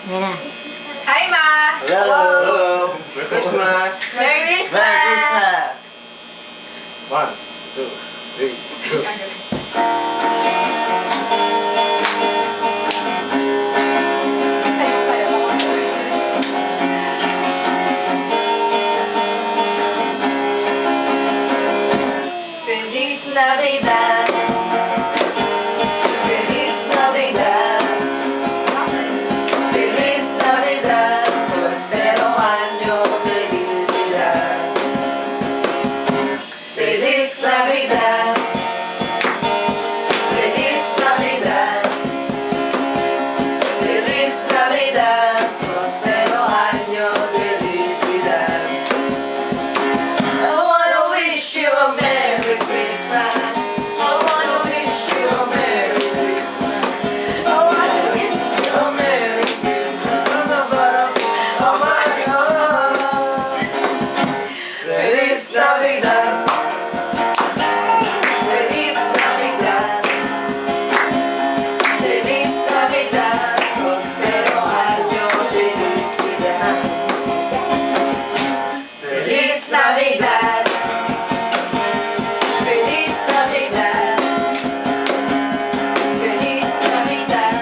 Yan na. Hi, Ma! Hello! Merry Christmas! Merry Christmas! Merry Christmas! 1, 2, 3, go! Feliz Navidad. Feliz Navidad. Feliz Navidad. Prospero año, felicidad. Feliz Navidad. Feliz Navidad. Feliz Navidad. Prospero año, felicidad. I wanna wish you a Merry Christmas. I wanna wish you a Merry Christmas. I wanna wish you a Merry Christmas from the bottom of my heart. Feliz Navidad. Feliz Navidad. Feliz Navidad. Prospero año, felicidad. Feliz Navidad. Feliz Navidad. Feliz Navidad.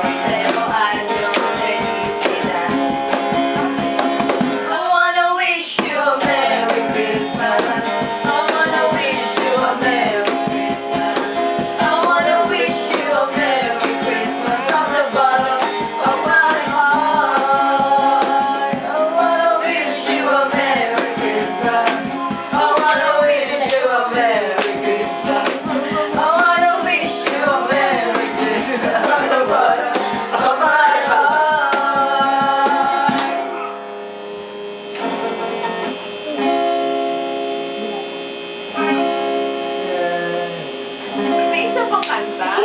Prospero año, felicidad. I wanna wish you a Merry Christmas. I wanna wish you a Merry Christmas. I wanna wish you a Merry Christmas from the bottom of my heart. I wanna wish you a Merry Christmas. I wanna wish you a Merry Christmas. I wanna wish you a Merry Christmas from the bottom of my heart. May isa pang kanta?